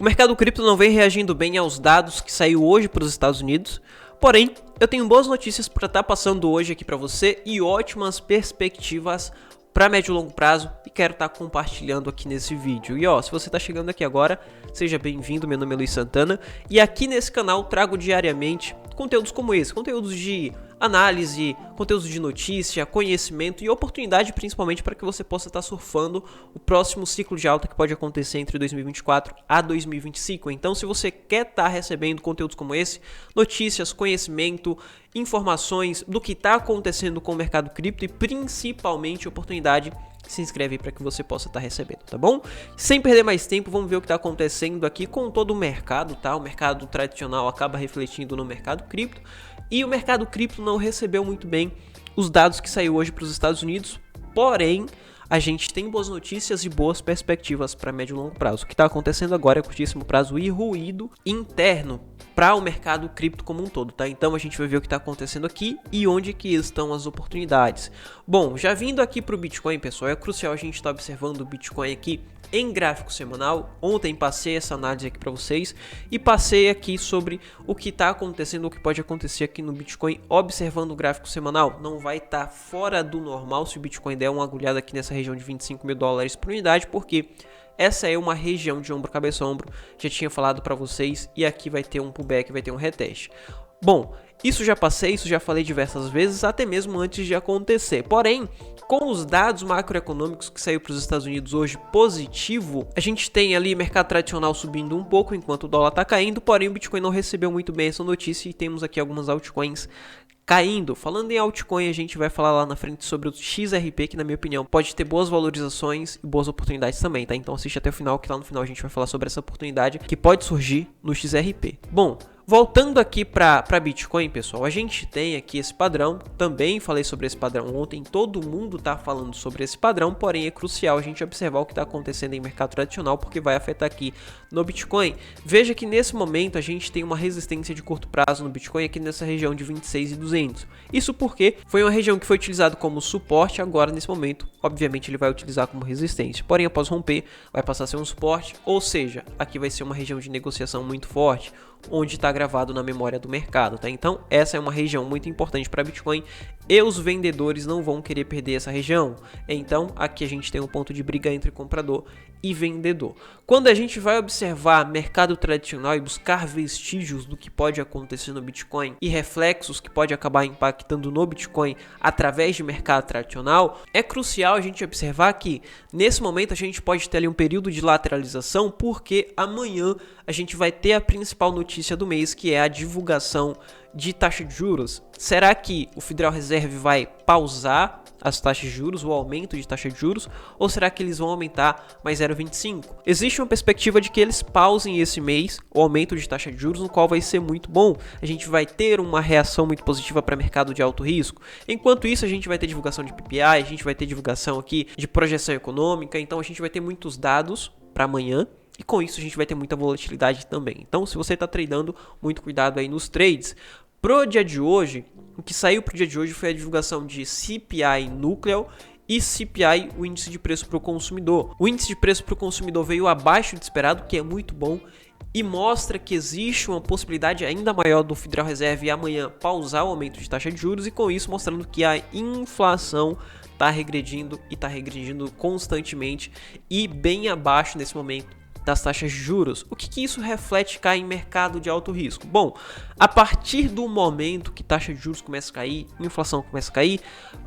mercado cripto não vem reagindo bem aos dados que saiu hoje para os Estados Unidos, porém, eu tenho boas notícias para estar passando hoje aqui para você e ótimas perspectivas para médio e longo prazo e quero estar compartilhando aqui nesse vídeo. E se você está chegando aqui agora, seja bem-vindo, meu nome é Luiz Santana e aqui nesse canal trago diariamente conteúdos como esse, conteúdos de análise, conteúdos de notícia, conhecimento e oportunidade principalmente para que você possa estar surfando o próximo ciclo de alta que pode acontecer entre 2024 a 2025. Então, se você quer estar recebendo conteúdos como esse, notícias, conhecimento, informações do que está acontecendo com o mercado cripto e principalmente oportunidade, se inscreve aí para que você possa estar recebendo, tá bom? Sem perder mais tempo, vamos ver o que está acontecendo aqui com todo o mercado, tá? O mercado tradicional acaba refletindo no mercado cripto e o mercado cripto não recebeu muito bem os dados que saiu hoje para os Estados Unidos, porém, a gente tem boas notícias e boas perspectivas para médio e longo prazo. O que está acontecendo agora é curtíssimo prazo e ruído interno para o mercado cripto como um todo, tá? Então a gente vai ver o que está acontecendo aqui e onde que estão as oportunidades. Bom, já vindo aqui para o Bitcoin, pessoal, é crucial a gente estar observando o Bitcoin aqui em gráfico semanal. Ontem passei essa análise aqui para vocês e passei aqui sobre o que está acontecendo, o que pode acontecer aqui no Bitcoin observando o gráfico semanal. Não vai estar fora do normal se o Bitcoin der uma agulhada aqui nessa região de 25 mil dólares por unidade, porque essa é uma região de ombro, cabeça, ombro. Já tinha falado para vocês e aqui vai ter um pullback, vai ter um reteste. Bom, isso já passei, isso já falei diversas vezes, até mesmo antes de acontecer. Porém, com os dados macroeconômicos que saiu para os Estados Unidos hoje positivo, a gente tem ali mercado tradicional subindo um pouco enquanto o dólar está caindo, porém o Bitcoin não recebeu muito bem essa notícia e temos aqui algumas altcoins caindo. Falando em altcoin, a gente vai falar lá na frente sobre o XRP, que na minha opinião pode ter boas valorizações e boas oportunidades também, tá? Então assiste até o final, que lá no final a gente vai falar sobre essa oportunidade que pode surgir no XRP. Bom, voltando aqui para Bitcoin, pessoal, a gente tem aqui esse padrão, também falei sobre esse padrão ontem, todo mundo tá falando sobre esse padrão, porém é crucial a gente observar o que está acontecendo em mercado tradicional, porque vai afetar aqui no Bitcoin. Veja que nesse momento a gente tem uma resistência de curto prazo no Bitcoin aqui nessa região de 26.200. Isso porque foi uma região que foi utilizada como suporte, agora nesse momento, obviamente ele vai utilizar como resistência, porém após romper vai passar a ser um suporte, ou seja, aqui vai ser uma região de negociação muito forte, onde está gravado na memória do mercado, tá? Então essa é uma região muito importante para Bitcoin e os vendedores não vão querer perder essa região. Então aqui a gente tem um ponto de briga entre comprador e vendedor. Quando a gente vai observar mercado tradicional e buscar vestígios do que pode acontecer no Bitcoin e reflexos que pode acabar impactando no Bitcoin através de mercado tradicional, é crucial a gente observar que nesse momento a gente pode ter ali um período de lateralização, porque amanhã a gente vai ter a principal notícia do mês, que é a divulgação de taxa de juros. Será que o Federal Reserve vai pausar as taxas de juros, o aumento de taxa de juros, ou será que eles vão aumentar mais 0,25? Existe uma perspectiva de que eles pausem esse mês o aumento de taxa de juros, no qual vai ser muito bom. A gente vai ter uma reação muito positiva para mercado de alto risco. Enquanto isso, a gente vai ter divulgação de PPI, a gente vai ter divulgação aqui de projeção econômica, então a gente vai ter muitos dados para amanhã. E com isso a gente vai ter muita volatilidade também. Então, se você está tradando, muito cuidado aí nos trades. Pro dia de hoje, o que saiu pro dia de hoje foi a divulgação de CPI núcleo e CPI, o índice de preço para o consumidor. O índice de preço para o consumidor veio abaixo do esperado, que é muito bom, e mostra que existe uma possibilidade ainda maior do Federal Reserve amanhã pausar o aumento de taxa de juros, e com isso mostrando que a inflação está regredindo e está regredindo constantemente e bem abaixo nesse momento das taxas de juros. O que isso reflete cá em mercado de alto risco? Bom, a partir do momento que taxa de juros começa a cair, inflação começa a cair,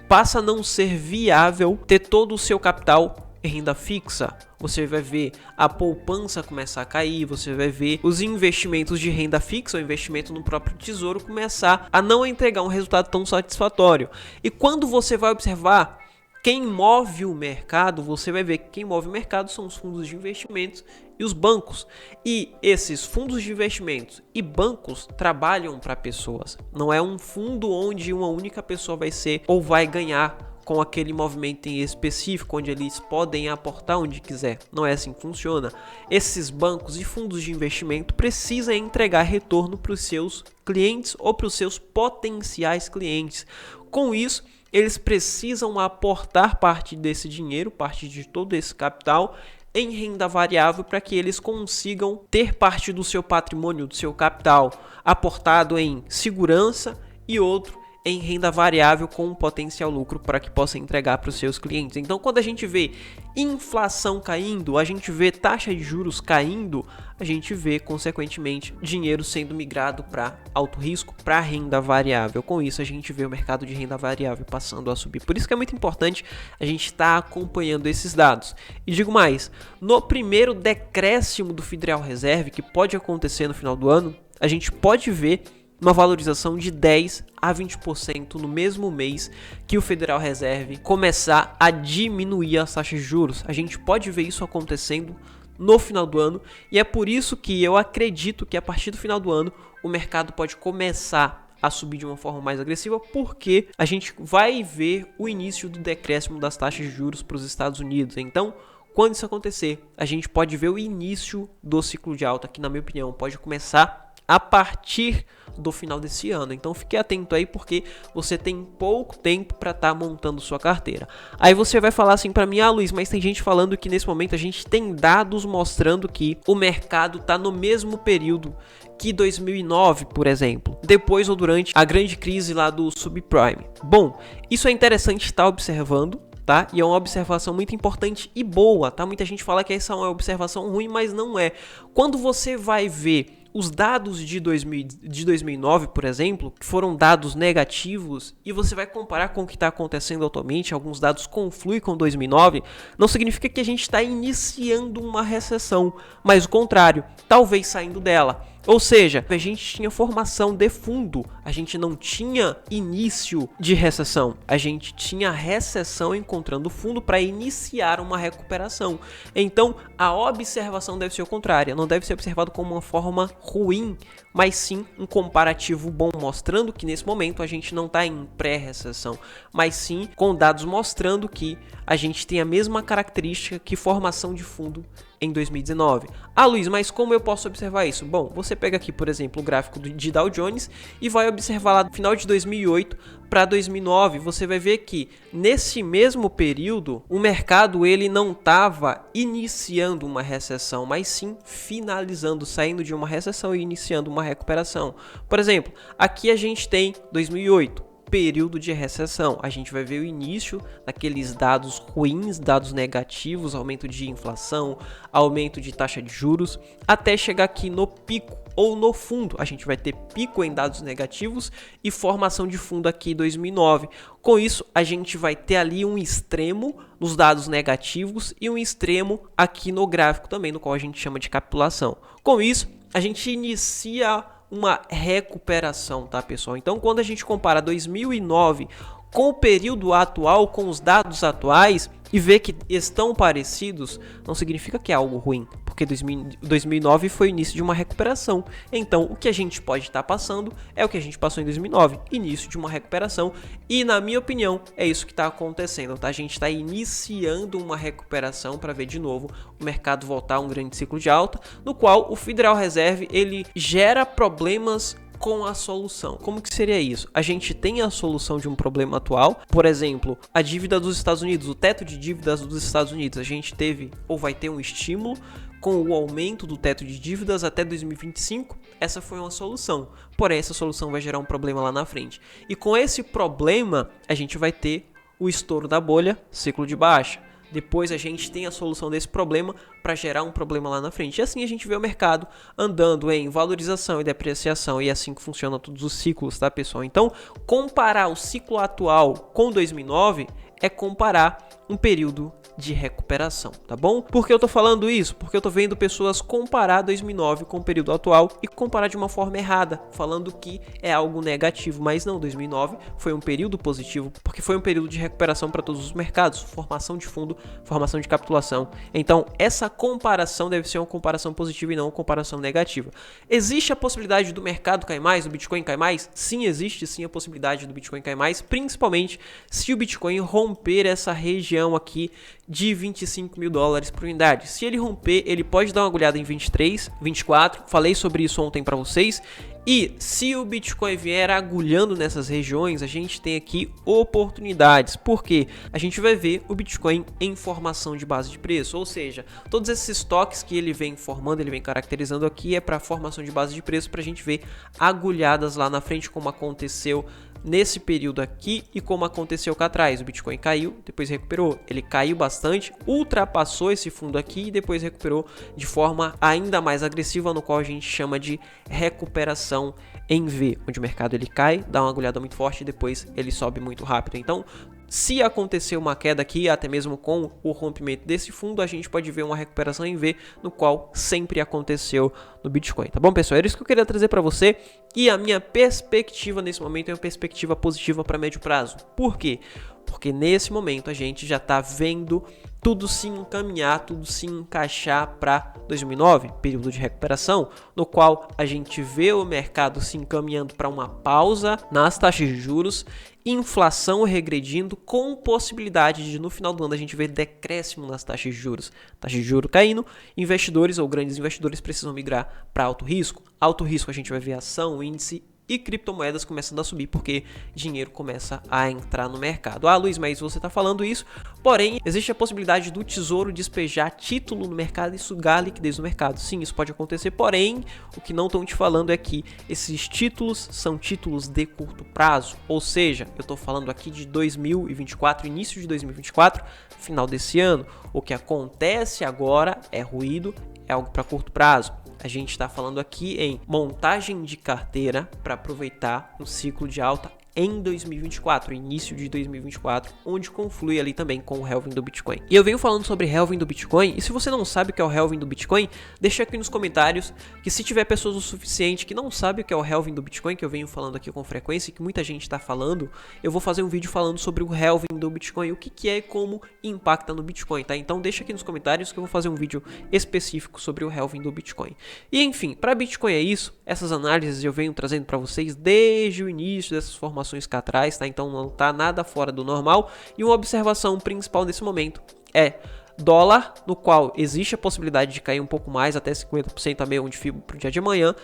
passa a não ser viável ter todo o seu capital em renda fixa. Você vai ver a poupança começar a cair, você vai ver os investimentos de renda fixa, o investimento no próprio tesouro começar a não entregar um resultado tão satisfatório. E quando você vai observar quem move o mercado, você vai ver que quem move o mercado são os fundos de investimentos e os bancos. E esses fundos de investimentos e bancos trabalham para pessoas. Não é um fundo onde uma única pessoa vai ser ou vai ganhar com aquele movimento em específico, onde eles podem aportar onde quiser. Não é assim que funciona. Esses bancos e fundos de investimento precisam entregar retorno para os seus clientes ou para os seus potenciais clientes. Com isso, eles precisam aportar parte desse dinheiro, parte de todo esse capital em renda variável para que eles consigam ter parte do seu patrimônio, do seu capital aportado em segurança e outro em renda variável com um potencial lucro para que possa entregar para os seus clientes. Então, quando a gente vê inflação caindo, a gente vê taxa de juros caindo, a gente vê, consequentemente, dinheiro sendo migrado para alto risco, para renda variável. Com isso, a gente vê o mercado de renda variável passando a subir. Por isso que é muito importante a gente estar acompanhando esses dados. E digo mais, no primeiro decréscimo do Federal Reserve, que pode acontecer no final do ano, a gente pode ver uma valorização de 10 a 20% no mesmo mês que o Federal Reserve começar a diminuir as taxas de juros. A gente pode ver isso acontecendo no final do ano e é por isso que eu acredito que a partir do final do ano o mercado pode começar a subir de uma forma mais agressiva, porque a gente vai ver o início do decréscimo das taxas de juros para os Estados Unidos. Então, quando isso acontecer, a gente pode ver o início do ciclo de alta, que na minha opinião pode começar a partir do final desse ano. Então fique atento aí, porque você tem pouco tempo para estar montando sua carteira. Aí você vai falar assim para mim: ah, Luiz, mas tem gente falando que nesse momento a gente tem dados mostrando que o mercado está no mesmo período que 2009, por exemplo, depois ou durante a grande crise lá do subprime. Bom, isso é interessante estar observando, tá? E é uma observação muito importante e boa, tá? Muita gente fala que essa é uma observação ruim, mas não é. Quando você vai ver os dados de 2009, por exemplo, que foram dados negativos, e você vai comparar com o que está acontecendo atualmente, alguns dados confluem com 2009, não significa que a gente está iniciando uma recessão, mas o contrário, talvez saindo dela. Ou seja, a gente tinha formação de fundo, a gente não tinha início de recessão, a gente tinha recessão encontrando fundo para iniciar uma recuperação. Então, a observação deve ser o contrário, não deve ser observado como uma forma ruim, mas sim um comparativo bom, mostrando que nesse momento a gente não está em pré-recessão, mas sim com dados mostrando que a gente tem a mesma característica que formação de fundo em 2019. Ah, Luiz, mas como eu posso observar isso? Bom, você pega aqui, por exemplo, o gráfico de Dow Jones e vai observar lá do final de 2008 para 2009, você vai ver que nesse mesmo período o mercado ele não estava iniciando uma recessão, mas sim finalizando, saindo de uma recessão e iniciando uma recuperação. Por exemplo, aqui a gente tem 2008. Período de recessão, a gente vai ver o início daqueles dados ruins, dados negativos, aumento de inflação, aumento de taxa de juros, até chegar aqui no pico ou no fundo. A gente vai ter pico em dados negativos e formação de fundo aqui em 2009. Com isso, a gente vai ter ali um extremo nos dados negativos e um extremo aqui no gráfico também, no qual a gente chama de capitulação. Com isso, a gente inicia uma recuperação, tá, pessoal? Então, quando a gente compara 2009 com o período atual, com os dados atuais, e vê que estão parecidos, não significa que é algo ruim, porque 2009 foi o início de uma recuperação. Então, o que a gente pode estar passando é o que a gente passou em 2009, início de uma recuperação, e na minha opinião, é isso que está acontecendo, tá? A gente está iniciando uma recuperação para ver de novo o mercado voltar a um grande ciclo de alta, no qual o Federal Reserve, ele gera problemas com a solução. Como que seria isso? A gente tem a solução de um problema atual, por exemplo, a dívida dos Estados Unidos, o teto de dívidas dos Estados Unidos. A gente teve ou vai ter um estímulo com o aumento do teto de dívidas até 2025. Essa foi uma solução, porém essa solução vai gerar um problema lá na frente. E com esse problema, a gente vai ter o estouro da bolha, ciclo de baixa. Depois a gente tem a solução desse problema para gerar um problema lá na frente. E assim a gente vê o mercado andando em valorização e depreciação, e é assim que funcionam todos os ciclos, tá, pessoal? Então, comparar o ciclo atual com 2009 é comparar um período de recuperação, tá bom? Por que eu tô falando isso? Porque eu tô vendo pessoas comparar 2009 com o período atual e comparar de uma forma errada, falando que é algo negativo, mas não, 2009 foi um período positivo, porque foi um período de recuperação para todos os mercados, formação de fundo, formação de capitulação. Então, essa comparação deve ser uma comparação positiva e não uma comparação negativa. Existe a possibilidade do mercado cair mais, do Bitcoin cair mais? Sim, existe sim a possibilidade do Bitcoin cair mais, principalmente se o Bitcoin romper essa região aqui de 25 mil dólares por unidade. Se ele romper, ele pode dar uma agulhada em 23, 24, falei sobre isso ontem para vocês. E se o Bitcoin vier agulhando nessas regiões, a gente tem aqui oportunidades, porque a gente vai ver o Bitcoin em formação de base de preço, ou seja, todos esses estoques que ele vem formando, ele vem caracterizando aqui é para formação de base de preço, para a gente ver agulhadas lá na frente, como aconteceu nesse período aqui e como aconteceu cá atrás. O Bitcoin caiu, depois recuperou, ele caiu bastante, ultrapassou esse fundo aqui e depois recuperou de forma ainda mais agressiva, no qual a gente chama de recuperação em V, onde o mercado ele cai, dá uma agulhada muito forte e depois ele sobe muito rápido. Então, se acontecer uma queda aqui, até mesmo com o rompimento desse fundo, a gente pode ver uma recuperação em V, no qual sempre aconteceu no Bitcoin, tá bom, pessoal? Era isso que eu queria trazer para você, e a minha perspectiva nesse momento é uma perspectiva positiva para médio prazo. Por quê? Porque nesse momento a gente já está vendo tudo se encaminhar, tudo se encaixar para 2009, período de recuperação, no qual a gente vê o mercado se encaminhando para uma pausa nas taxas de juros, inflação regredindo, com possibilidade de no final do ano a gente ver decréscimo nas taxas de juros. Taxa de juros caindo, investidores ou grandes investidores precisam migrar para alto risco. Alto risco a gente vai ver ação, índice e criptomoedas começando a subir porque dinheiro começa a entrar no mercado. Ah, Luiz, mas você está falando isso, porém existe a possibilidade do tesouro despejar título no mercado e sugar a liquidez do mercado. Sim, isso pode acontecer, porém o que não estão te falando é que esses títulos são títulos de curto prazo, ou seja, eu estou falando aqui de 2024, início de 2024, final desse ano. O que acontece agora é ruído, é algo para curto prazo. A gente está falando aqui em montagem de carteira para aproveitar um ciclo de alta em 2024, início de 2024, onde conflui ali também com o halving do Bitcoin. E eu venho falando sobre halving do Bitcoin, e se você não sabe o que é o halving do Bitcoin, deixa aqui nos comentários, que se tiver pessoas o suficiente que não sabe o que é o halving do Bitcoin, que eu venho falando aqui com frequência, e que muita gente está falando, eu vou fazer um vídeo falando sobre o halving do Bitcoin, o que é e como impacta no Bitcoin, tá? Então deixa aqui nos comentários que eu vou fazer um vídeo específico sobre o halving do Bitcoin. E enfim, para Bitcoin é isso, essas análises eu venho trazendo para vocês desde o início dessas formações cá atrás, tá? Então não tá nada fora do normal. E uma observação principal nesse momento é dólar, no qual existe a possibilidade de cair um pouco mais, até 50% a meio onde FIBO para o dia de amanhã,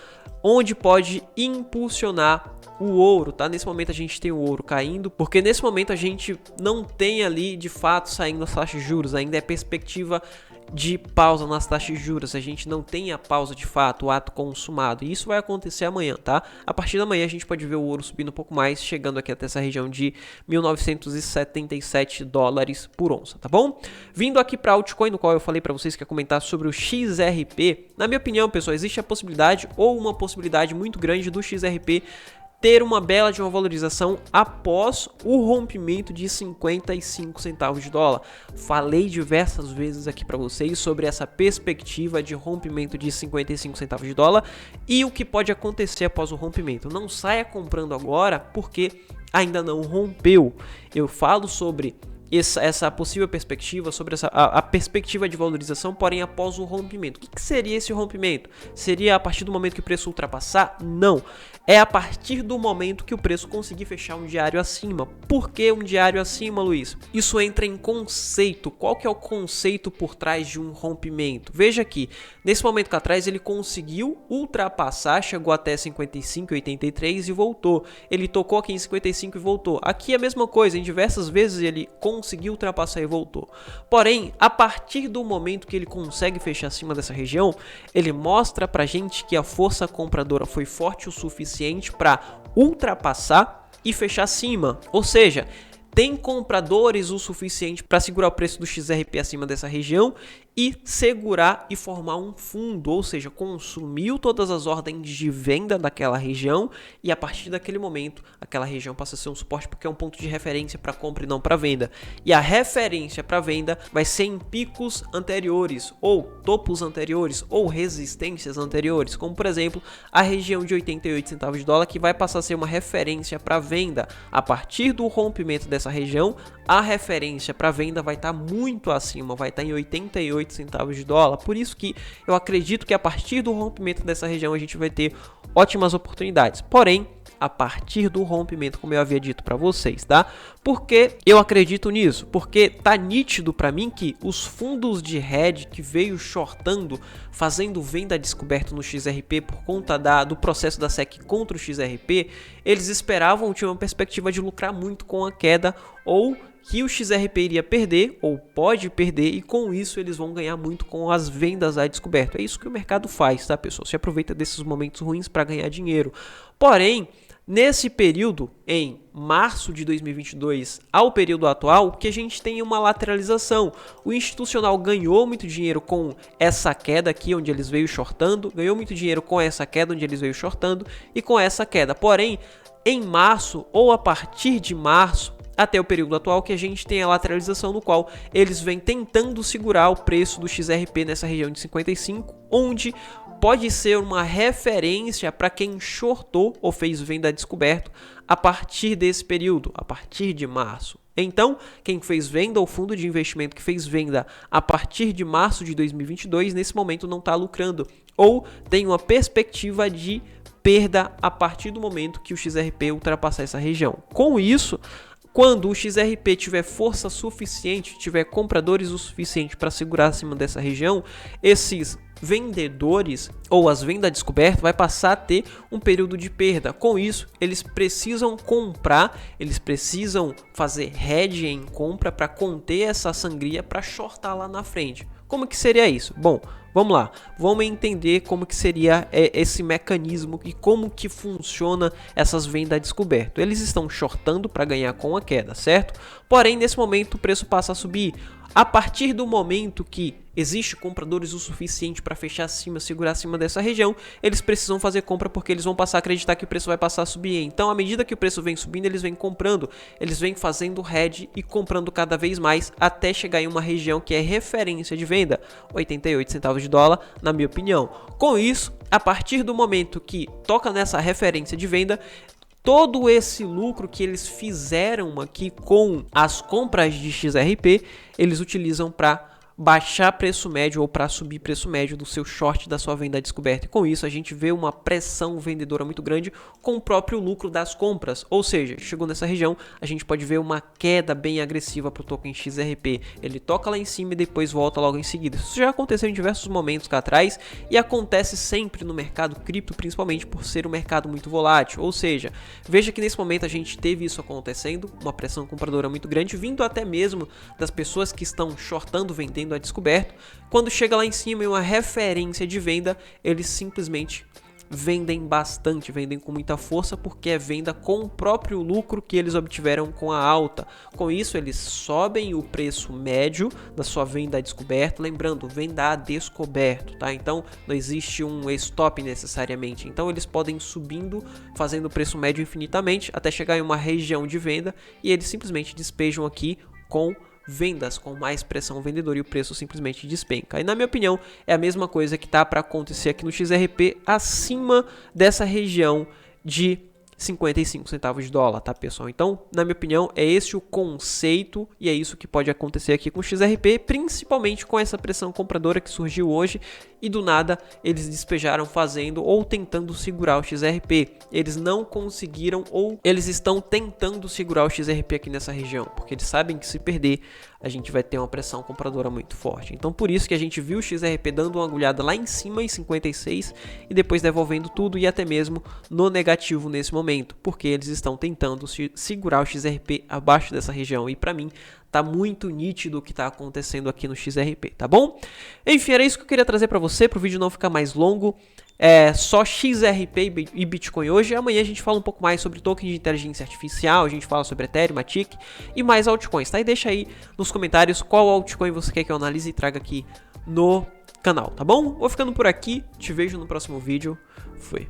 onde pode impulsionar o ouro, tá? Nesse momento a gente tem o ouro caindo, porque nesse momento a gente não tem ali de fato saindo as taxas de juros, ainda é perspectiva de pausa nas taxas de juros, a gente não tem a pausa de fato, o ato consumado, e isso vai acontecer amanhã, tá? A partir da manhã a gente pode ver o ouro subindo um pouco mais, chegando aqui até essa região de 1977 dólares por onça, tá bom? Vindo aqui para altcoin, no qual eu falei para vocês que ia comentar sobre o XRP, na minha opinião, pessoal, existe a possibilidade, ou uma possibilidade muito grande do XRP ter uma bela de uma valorização após o rompimento de 55 centavos de dólar. Falei diversas vezes aqui para vocês sobre essa perspectiva de rompimento de 55 centavos de dólar e o que pode acontecer após o rompimento. Não saia comprando agora porque ainda não rompeu. Eu falo sobre essa possível perspectiva, sobre a perspectiva de valorização, porém após o rompimento. O que seria esse rompimento? Seria a partir do momento que o preço ultrapassar? Não. É a partir do momento que o preço conseguir fechar um diário acima. Por que um diário acima, Luiz? Isso entra em conceito. Qual que é o conceito por trás de um rompimento? Veja aqui, nesse momento cá atrás ele conseguiu ultrapassar, chegou até 55,83 e voltou. Ele tocou aqui em 55 e voltou. Aqui é a mesma coisa, em diversas vezes ele conseguiu ultrapassar e voltou. Porém, a partir do momento que ele consegue fechar acima dessa região, ele mostra pra gente que a força compradora foi forte o suficiente para ultrapassar e fechar acima. Ou seja, tem compradores o suficiente para segurar o preço do XRP acima dessa região e segurar e formar um fundo, ou seja, consumiu todas as ordens de venda daquela região e a partir daquele momento aquela região passa a ser um suporte porque é um ponto de referência para compra e não para venda. E a referência para venda vai ser em picos anteriores ou topos anteriores ou resistências anteriores, como por exemplo a região de 88 centavos de dólar, que vai passar a ser uma referência para venda. A partir do rompimento dessa região, a referência para venda vai estar muito acima, vai estar em 88 centavos de dólar. Por isso que eu acredito que a partir do rompimento dessa região a gente vai ter ótimas oportunidades. Porém, a partir do rompimento, como eu havia dito para vocês, tá? Por que eu acredito nisso? Porque tá nítido para mim que os fundos de hedge que veio shortando, fazendo venda descoberta no XRP por conta do processo da SEC contra o XRP, eles esperavam, tinham uma perspectiva de lucrar muito com a queda, ou que o XRP iria perder, ou pode perder, e com isso eles vão ganhar muito com as vendas a descoberto. É isso que o mercado faz, tá, pessoal? Se aproveita desses momentos ruins para ganhar dinheiro. Porém, nesse período, em março de 2022 ao período atual, que a gente tem uma lateralização. O institucional ganhou muito dinheiro com essa queda aqui, onde eles veio shortando, ganhou muito dinheiro com essa queda, onde eles veio shortando, e com essa queda. Porém, em março, ou a partir de março, até o período atual, que a gente tem a lateralização, no qual eles vêm tentando segurar o preço do XRP nessa região de 55, onde pode ser uma referência para quem shortou ou fez venda a descoberto a partir desse período, a partir de março. Então, quem fez venda, ou fundo de investimento que fez venda a partir de março de 2022, nesse momento não está lucrando, ou tem uma perspectiva de perda a partir do momento que o XRP ultrapassar essa região. Com isso, quando o XRP tiver força suficiente, tiver compradores o suficiente para segurar acima dessa região, esses vendedores ou as vendas descobertas vai passar a ter um período de perda. Com isso, eles precisam comprar, eles precisam fazer hedge em compra para conter essa sangria para shortar lá na frente. Como que seria isso? Bom, vamos lá, vamos entender como que seria esse mecanismo e como que funciona essas vendas a descoberto. Eles estão shortando para ganhar com a queda, certo? Porém, nesse momento o preço passa a subir. A partir do momento que existe compradores o suficiente para fechar acima, segurar acima dessa região, eles precisam fazer compra porque eles vão passar a acreditar que o preço vai passar a subir. Então, à medida que o preço vem subindo, eles vêm comprando, eles vêm fazendo hedge e comprando cada vez mais até chegar em uma região que é referência de venda, 88 centavos de dólar, na minha opinião. Com isso, a partir do momento que toca nessa referência de venda, todo esse lucro que eles fizeram aqui com as compras de XRP, eles utilizam para baixar preço médio ou para subir preço médio do seu short, da sua venda descoberta. E com isso a gente vê uma pressão vendedora muito grande com o próprio lucro das compras. Ou seja, chegou nessa região, a gente pode ver uma queda bem agressiva para o token XRP. Ele toca lá em cima e depois volta logo em seguida. Isso já aconteceu em diversos momentos cá atrás e acontece sempre no mercado cripto, principalmente por ser um mercado muito volátil. Ou seja, veja que nesse momento a gente teve isso acontecendo, uma pressão compradora muito grande, vindo até mesmo das pessoas que estão shortando, vendendo a descoberto. Quando chega lá em cima em uma referência de venda, eles simplesmente vendem bastante, vendem com muita força, porque é venda com o próprio lucro que eles obtiveram com a alta. Com isso, eles sobem o preço médio da sua venda a descoberto, lembrando, venda a descoberto, tá? Então, não existe um stop necessariamente. Então, eles podem ir subindo, fazendo o preço médio infinitamente, até chegar em uma região de venda, e eles simplesmente despejam aqui com vendas, com mais pressão vendedora, e o preço simplesmente despenca. E na minha opinião é a mesma coisa que tá para acontecer aqui no XRP acima dessa região de 55 centavos de dólar, tá, pessoal? Então, na minha opinião, é esse o conceito e é isso que pode acontecer aqui com o XRP, principalmente com essa pressão compradora que surgiu hoje e do nada eles despejaram fazendo ou tentando segurar o XRP. Eles não conseguiram, ou eles estão tentando segurar o XRP aqui nessa região, porque eles sabem que se perder, a gente vai ter uma pressão compradora muito forte. Então, por isso que a gente viu o XRP dando uma agulhada lá em cima em 56 e depois devolvendo tudo e até mesmo no negativo nesse momento, porque eles estão tentando segurar o XRP abaixo dessa região. E para mim, tá muito nítido o que tá acontecendo aqui no XRP, tá bom? Enfim, era isso que eu queria trazer para você, para o vídeo não ficar mais longo. É só XRP e Bitcoin hoje. Amanhã a gente fala um pouco mais sobre token de inteligência artificial, a gente fala sobre Ethereum, Matic e mais altcoins, tá? E deixa aí nos comentários qual altcoin você quer que eu analise e traga aqui no canal, tá bom? Vou ficando por aqui, te vejo no próximo vídeo. Fui.